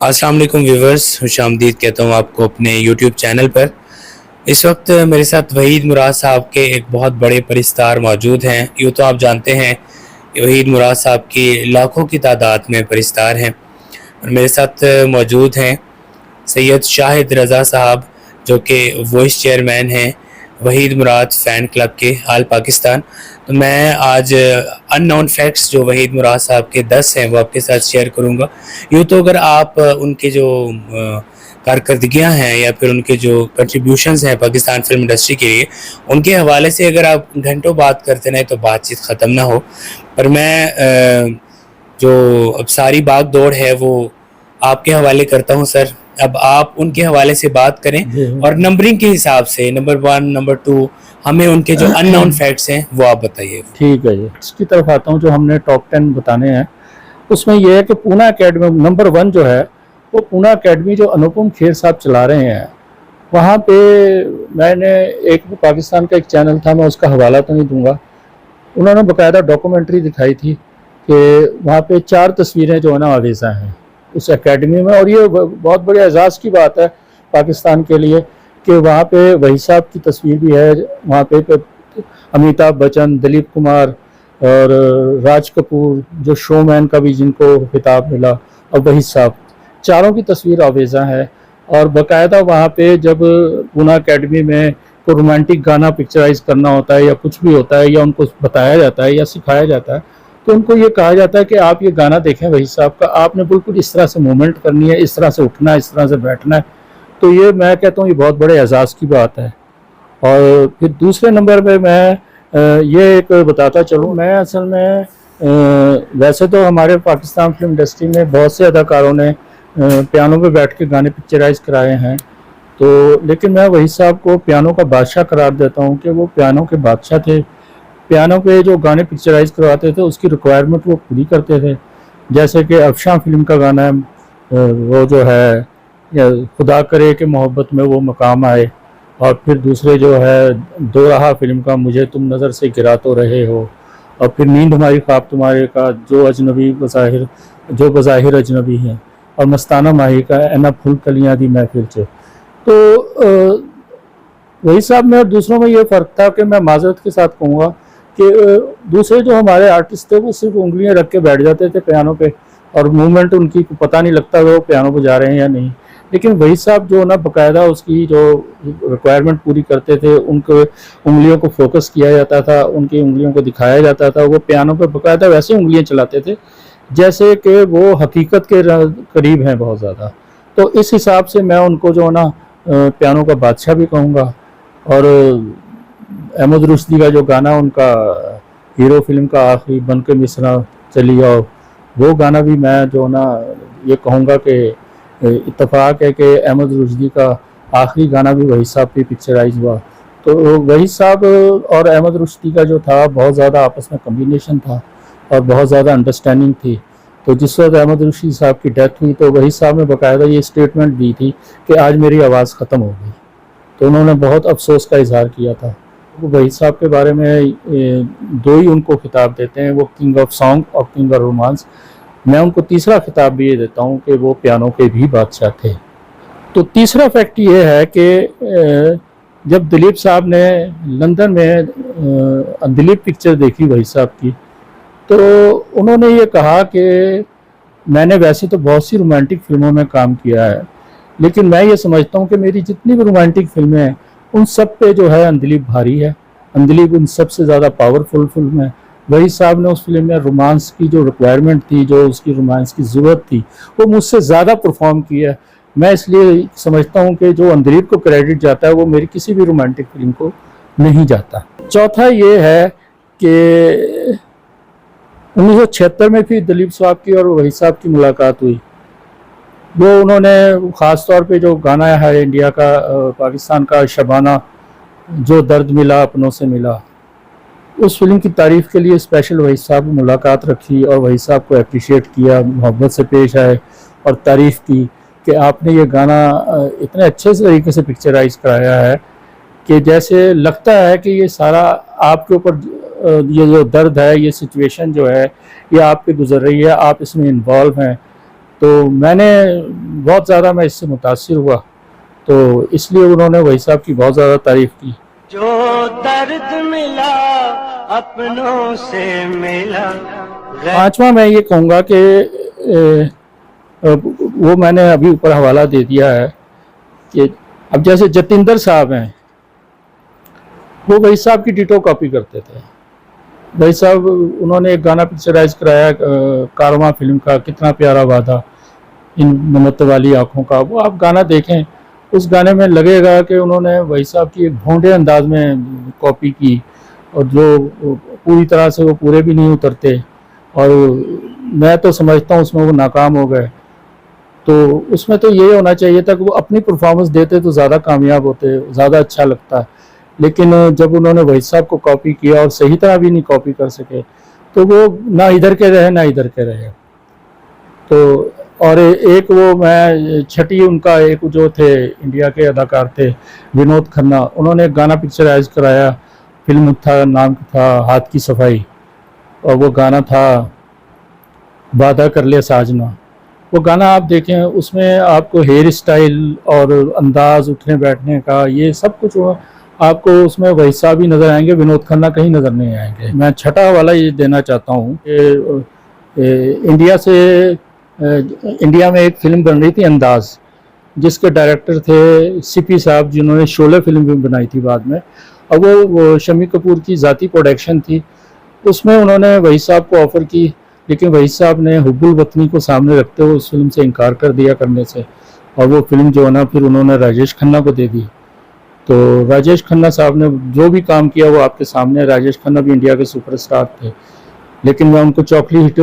अस्सलाम वालेकुम व्यूवर्स, खुशामदीद कहता हूँ आपको अपने यूट्यूब चैनल पर। इस वक्त मेरे साथ वहीद मुराद साहब के एक बहुत बड़े परिस्तार मौजूद हैं। यूँ तो आप जानते हैं वहीद मुराद साहब की लाखों की तादाद में परिस्तार हैं और मेरे साथ मौजूद हैं सैयद शाहिद रज़ा साहब, जो कि वॉइस चेयरमैन हैं वहीद मुराद फ़ैन क्लब के आल पाकिस्तान। तो मैं आज अननोन फैक्ट्स जो वहीद मुराद साहब के 10 हैं वो आपके साथ शेयर करूँगा। यूँ तो अगर आप उनके जो कारकर्दगियाँ हैं या फिर उनके जो कंट्रीब्यूशंस हैं पाकिस्तान फ़िल्म इंडस्ट्री के लिए, उनके हवाले से अगर आप घंटों बात करते रहें तो बातचीत ख़त्म ना हो। पर मैं जो अब सारी भाग दौड़ है वो आपके हवाले करता हूँ सर। अब आप उनके हवाले से बात करें जी और नंबरिंग के हिसाब से नंबर 1, नंबर 2 हमें उनके जो अननोन फैक्ट्स हैं वो आप बताइए। ठीक है जी। इसकी तरफ आता हूँ। जो हमने टॉप 10 बताने हैं उसमें यह है कि पूना अकेडमी नंबर 1 जो है वो पूना अकेडमी जो अनुपम खेर साहब चला रहे हैं, वहाँ पे मैंने एक पाकिस्तान का एक चैनल था, मैं उसका हवाला तो नहीं दूंगा, उन्होंने बाकायदा डॉक्यूमेंट्री दिखाई थी कि वहाँ पे 4 तस्वीरें जो है ना आवेज़ा हैं उस एकेडमी में। और ये बहुत बड़े एजाज़ की बात है पाकिस्तान के लिए कि वहाँ पे वही साहब की तस्वीर भी है, वहाँ पे अमिताभ बच्चन, दिलीप कुमार और राज कपूर जो शोमैन का भी जिनको खिताब मिला, और वही साहब, चारों की तस्वीर आवेज़ा है। और बाकायदा वहाँ पे जब पूना अकेडमी में कोई रोमांटिक गाना पिक्चराइज करना होता है या कुछ भी होता है या उनको बताया जाता है या सिखाया जाता है तो उनको ये कहा जाता है कि आप ये गाना देखें वही साहब का, आपने बिल्कुल इस तरह से मूवमेंट करनी है, इस तरह से उठना है, इस तरह से बैठना है। तो ये मैं कहता हूँ ये बहुत बड़े एजाज़ की बात है। और फिर दूसरे नंबर पे मैं ये एक बताता चलूँ। मैं असल में वैसे तो हमारे पाकिस्तान फिल्म इंडस्ट्री में बहुत से अदाकारों ने पियानो पे बैठ के गाने पिक्चराइज कराए हैं, तो लेकिन मैं वही साहब को पियानो का बादशाह करार देता हूँ कि वो पियानो के बादशाह थे। पियानो पे जो गाने पिक्चराइज करवाते थे उसकी रिक्वायरमेंट वो पूरी करते थे। जैसे कि अफशां फिल्म का गाना है, वो जो है या खुदा करे कि मोहब्बत में वो मकाम आए, और फिर दूसरे जो है दो राह फिल्म का मुझे तुम नज़र से गिरा तो रहे हो, और फिर नींद हमारी ख्वाब तुम्हारे का जो अजनबी बज़ाहिर अजनबी हैं, और मस्ताना माही का एना फुल कलियाँ दी महफिल से। तो वही साहब में और दूसरों में ये फ़र्क था कि मैं माजरत के साथ कहूँगा कि दूसरे जो हमारे आर्टिस्ट थे वो सिर्फ उंगलियां रख के बैठ जाते थे पियानो पे और मूवमेंट उनकी पता नहीं लगता वो पियानो बजा रहे हैं या नहीं। लेकिन वही साहब जो ना बाकायदा उसकी जो रिक्वायरमेंट पूरी करते थे, उनको उंगलियों को फोकस किया जाता था, उनकी उंगलियों को दिखाया जाता था, वो पियानो पे बाकायदा वैसे उंगलियां चलाते थे जैसे कि वो हकीकत के करीब हैं बहुत ज़्यादा। तो इस हिसाब से मैं उनको जो ना पियानो का बादशाह भी कहूँगा। और अहमद रुश्दी का जो गाना उनका हीरो फिल्म का आखिरी बन के मिसरा चली आओ, वो गाना भी मैं जो ना ये कहूँगा कि इत्तेफाक है कि अहमद रुश्दी का आखिरी गाना भी वही साहब पे पिक्चराइज हुआ। तो वही साहब और अहमद रुश्दी का जो था बहुत ज़्यादा आपस में कम्बिनेशन था और बहुत ज़्यादा अंडरस्टैंडिंग थी। तो जिस वक्त अहमद रुश्दी साहब की डेथ हुई तो वही साहब ने बाकायदा ये स्टेटमेंट दी थी कि आज मेरी आवाज़ ख़त्म हो गई। तो उन्होंने बहुत अफसोस का इजहार किया था। वो वही साहब के बारे में दो ही उनको खिताब देते हैं, वो किंग ऑफ सॉन्ग और किंग ऑफ रोमांस। मैं उनको तीसरा खिताब भी ये देता हूँ कि वो पियानो के भी बादशाह थे। तो तीसरा फैक्ट ये है कि जब दिलीप साहब ने लंदन में दिलीप पिक्चर देखी वही साहब की, तो उन्होंने ये कहा कि मैंने वैसे तो बहुत सी रोमांटिक फिल्मों में काम किया है, लेकिन मैं ये समझता हूँ कि मेरी जितनी भी रोमांटिक फिल्में हैं उन सब पे जो है अंदलीप भारी है। अंदलीप उन सबसे ज़्यादा पावरफुल फिल्म है। वही साहब ने उस फिल्म में रोमांस की जो रिक्वायरमेंट थी, जो उसकी रोमांस की ज़रूरत थी, वो मुझसे ज़्यादा परफॉर्म की है। मैं इसलिए समझता हूँ कि जो अंदलीप को क्रेडिट जाता है वो मेरी किसी भी रोमांटिक फिल्म को नहीं जाता। चौथा ये है कि 1976 में फिर दिलीप साहब की और वही साहब की मुलाकात हुई। वो उन्होंने ख़ास तौर पे जो गाना है इंडिया का पाकिस्तान का शबाना, जो दर्द मिला अपनों से मिला, उस फिल्म की तारीफ़ के लिए स्पेशल वही साहब ने मुलाकात रखी और वही साहब को अप्रिशिएट किया, मोहब्बत से पेश आए और तारीफ़ की कि आपने ये गाना इतने अच्छे तरीके से पिक्चराइज कराया है कि जैसे लगता है कि ये सारा आपके ऊपर ये जो दर्द है, ये सिचुएशन जो है ये आप पे गुजर रही है, आप इसमें इन्वॉल्व हैं। तो मैंने बहुत ज़्यादा मैं इससे मुतासिर हुआ, तो इसलिए उन्होंने वही साहब की बहुत ज़्यादा तारीफ़ की। जो दर्द मिला अपनों से मिला। पांचवा मैं ये कहूँगा कि वो मैंने अभी ऊपर हवाला दे दिया है कि अब जैसे जतिंदर साहब हैं, वो वही साहब की डिटो कॉपी करते थे। वही साहब उन्होंने एक गाना पिक्चराइज कराया कारवां फिल्म का, कितना प्यारा वादा इन ममत वाली आंखों का। वो आप गाना देखें, उस गाने में लगेगा कि उन्होंने वही साहब की एक भोंडे अंदाज में कॉपी की, और जो पूरी तरह से वो पूरे भी नहीं उतरते, और मैं तो समझता हूँ उसमें वो नाकाम हो गए। तो उसमें तो ये होना चाहिए था कि वो अपनी परफॉर्मेंस देते तो ज़्यादा कामयाब होते, ज़्यादा अच्छा लगता। लेकिन जब उन्होंने वही साहब को कॉपी किया और सही तरह भी नहीं कॉपी कर सके, तो वो ना इधर के रहे ना इधर के रहे। तो और एक वो मैं छठी उनका एक जो थे इंडिया के अदाकार थे विनोद खन्ना, उन्होंने एक गाना पिक्चराइज कराया, फिल्म था, नाम था हाथ की सफाई, और वो गाना था वादा कर ले साजना। वो गाना आप देखें, उसमें आपको हेयर स्टाइल और अंदाज उठने बैठने का ये सब कुछ आपको उसमें वही साहब ही नज़र आएंगे, विनोद खन्ना कहीं नज़र नहीं आएंगे। मैं छठा वाला ये देना चाहता हूँ कि इंडिया में एक फिल्म बन रही थी अंदाज, जिसके डायरेक्टर थे सीपी साहब, जिन्होंने शोले फिल्म भी बनाई थी बाद में, और वो शम्मी कपूर की ज़ाती प्रोडक्शन थी। उसमें उन्होंने वही साहब को ऑफ़र की, लेकिन वही साहब ने हुब्बुल वतनी को सामने रखते हुए उस फिल्म से इनकार कर दिया करने से, और वो फिल्म जो है ना फिर उन्होंने राजेश खन्ना को दे दी। तो राजेश खन्ना साहब ने जो भी काम किया वो आपके सामने। राजेश खन्ना भी इंडिया के सुपरस्टार थे, लेकिन मैं उनको चॉकलेट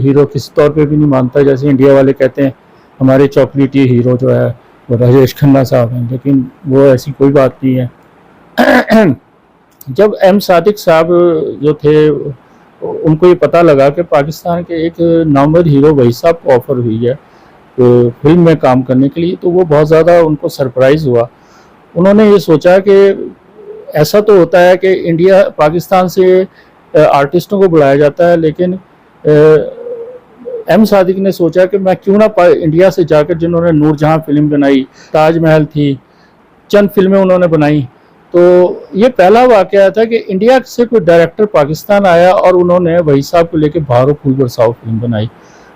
हीरो किस तौर पे भी नहीं मानता। जैसे इंडिया वाले कहते हैं हमारे चॉकलेटी हीरो जो है वो राजेश खन्ना साहब हैं, लेकिन वो ऐसी कोई बात नहीं है। जब एम सादिक साहब जो थे, उनको ये पता लगा कि पाकिस्तान के एक नामवर हीरो वही साहब को ऑफर हुई है तो फिल्म में काम करने के लिए, तो वो बहुत ज़्यादा उनको सरप्राइज़ हुआ। उन्होंने ये सोचा कि ऐसा तो होता है कि इंडिया पाकिस्तान से आर्टिस्टों को बुलाया जाता है, लेकिन एम सादिक ने सोचा कि मैं क्यों ना इंडिया से जाकर, जिन्होंने नूरजहां फिल्म बनाई, ताजमहल थी, चंद फिल्में उन्होंने बनाई, तो ये पहला वाकया था कि इंडिया से कोई डायरेक्टर पाकिस्तान आया और उन्होंने वही साहब को लेकर बहारो फूल बरसाओ फिल्म बनाई,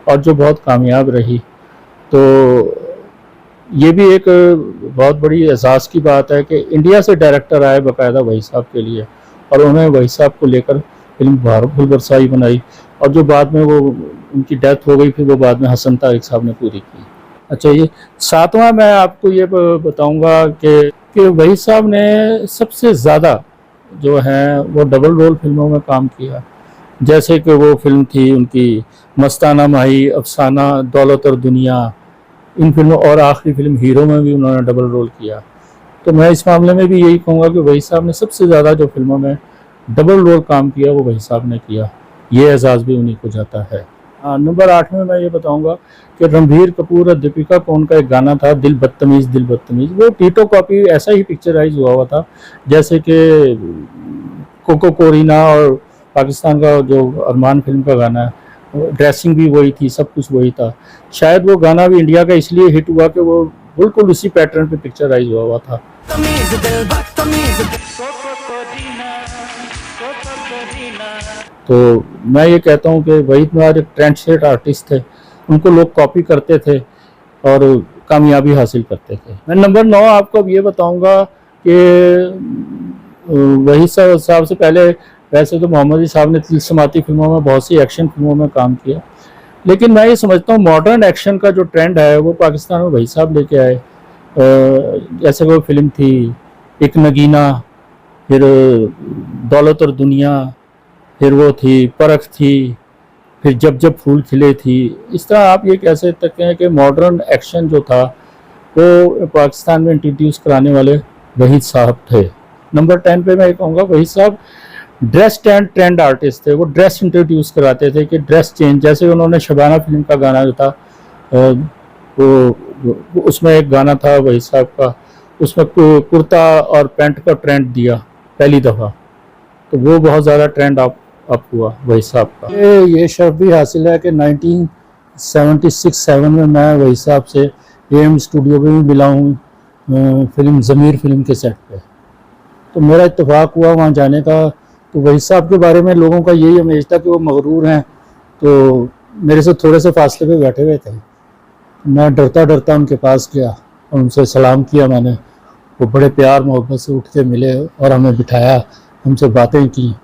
और जो बहुत कामयाब रही। तो ये भी एक बहुत बड़ी एहसास की बात है कि इंडिया से डायरेक्टर आए बाकायदा वही साहब के लिए, और उन्होंने वही साहब को लेकर फिल्म बहारो फूल बरसाई बनाई, और जो बाद में वो उनकी डेथ हो गई, फिर वो बाद में हसन तारिक साहब ने पूरी की। अच्छा, ये सातवां मैं आपको ये बताऊंगा कि वही साहब ने सबसे ज़्यादा जो है वो डबल रोल फिल्मों में काम किया। जैसे कि वो फिल्म थी उनकी मस्ताना माही, अफसाना, दौलत और दुनिया, इन फिल्मों, और आखिरी फिल्म हीरो में भी उन्होंने डबल रोल किया। तो मैं इस मामले में भी यही कहूँगा कि वही साहब ने सबसे ज़्यादा जो फिल्मों में डबल रोल काम किया वो वही साहब ने किया। ये एहसास भी उन्हीं को जाता है। नंबर 8 में मैं ये बताऊंगा कि रणबीर कपूर और दीपिका पादुकोण का एक गाना था दिल बदतमीज़ दिल बदतमीज़। वो टीटो कॉपी ऐसा ही पिक्चराइज हुआ था जैसे कि कोको कोरिना और पाकिस्तान का जो अरमान फिल्म का गाना है, ड्रेसिंग भी वही थी, सब कुछ वही था। शायद वो गाना भी इंडिया का इसलिए हिट हुआ कि वो बिल्कुल उसी पैटर्न पे पिक्चराइज हुआ था। तो मैं ये कहता हूँ कि वहीद मुराद एक ट्रेंड सेट आर्टिस्ट थे, उनको लोग कॉपी करते थे और कामयाबी हासिल करते थे। मैं नंबर 9 आपको अब ये बताऊँगा कि वहीद साहब से पहले वैसे तो मोहम्मद अली साहब ने तिलस्माती फिल्मों में, बहुत सी एक्शन फिल्मों में काम किया, लेकिन मैं ये समझता हूँ मॉडर्न एक्शन का जो ट्रेंड है वो पाकिस्तान में वही साहब लेके आए। जैसे वो फिल्म थी एक नगीना, फिर दौलत और दुनिया, फिर वो थी परख थी, फिर जब जब फूल खिले थी। इस तरह आप ये कह सकते हैं कि मॉडर्न एक्शन जो था वो पाकिस्तान में इंट्रोड्यूस कराने वाले वहीद साहब थे। नंबर 10 पे मैं ये कहूँगा वहीद साहब ड्रेस ट्रेंड आर्टिस्ट थे। वो ड्रेस इंट्रोड्यूस कराते थे कि ड्रेस चेंज, जैसे उन्होंने शबाना फिल्म का गाना जो था वो उसमें एक गाना था वहीद साहब का, उसमें कुर्ता और पैंट का ट्रेंड दिया पहली दफ़ा, तो वो बहुत ज़्यादा ट्रेंड अप हुआ वही साहब का। ये शर्फ भी हासिल है कि 1976-7 में मैं वही साहब से AM स्टूडियो में भी मिला हूँ फिल्म ज़मीर फिल्म के सेट पे। तो मेरा इत्तेफाक हुआ वहाँ जाने का। तो वही साहब के बारे में लोगों का यही इमेज था कि वो मगरूर हैं, तो मेरे से थोड़े से फासले पे बैठे हुए थे। मैं डरता डरता उनके पास गया, उनसे सलाम किया मैंने। वो बड़े प्यार मोहब्बत से उठ के मिले और हमें बिठाया, हमसे बातें की।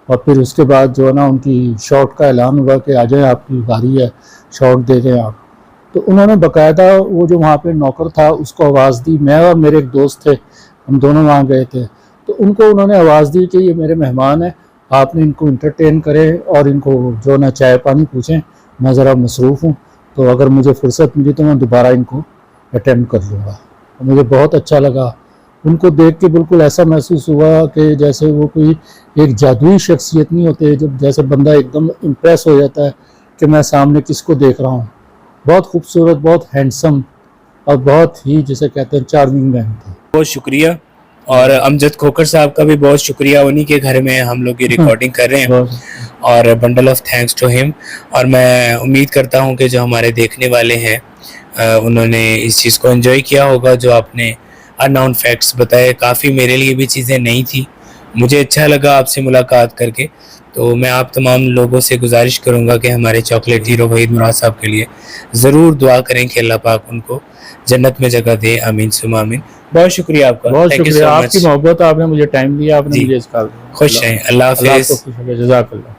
और फिर उसके बाद जो है ना उनकी शॉट का ऐलान हुआ कि आ जाए आपकी बारी है, शॉट दे दें आप। तो उन्होंने बाकायदा वो जो वहाँ पे नौकर था उसको आवाज़ दी। मैं और मेरे एक दोस्त थे, हम दोनों वहाँ गए थे। तो उनको उन्होंने आवाज़ दी कि ये मेरे मेहमान हैं, आपने इनको इंटरटेन करें और इनको जो ना चाय पानी पूछें, मैं ज़रा मसरूफ़ हूँ, तो अगर मुझे फुर्सत मिली तो मैं दोबारा इनको अटेम्प्ट कर लूँगा। मुझे बहुत अच्छा लगा उनको देख के। बिल्कुल ऐसा महसूस हुआ कि जैसे वो कोई एक जादुई शख्सियत नहीं होते, जब जैसे बंदा एकदम इम्प्रेस हो जाता है कि मैं सामने किसको देख रहा हूँ। बहुत खूबसूरत, बहुत हैंडसम और बहुत ही जिसे कहते हैं चार्मिंग मैन थे। बहुत शुक्रिया। और अमजद खोकर साहब का भी बहुत शुक्रिया, उन्हीं के घर में हम लोग ये रिकॉर्डिंग कर रहे हैं और bundle of thanks to him. और मैं उम्मीद करता हूँ कि जो हमारे देखने वाले हैं उन्होंने इस चीज़ को एंजॉय किया होगा। जो आपने अननोन फैक्ट्स बताए, काफ़ी मेरे लिए भी चीज़ें नई थी, मुझे अच्छा लगा आपसे मुलाकात करके। तो मैं आप तमाम लोगों से गुजारिश करूँगा कि हमारे चॉकलेट हीरो वहीद मुराद साहब के लिए ज़रूर दुआ करें कि अल्लाह पाक उनको जन्नत में जगह दे। आमीन सुमा आमीन। बहुत शुक्रिया आपका, बहुत थैंक यू शुक्रिया सो आपकी मच। मोहब्बत, आपने मुझे टाइम दिया, आपने जी, मुझे इसका खुश रहें, अल्लाह हाफिज़। जज़ाकल्लाह।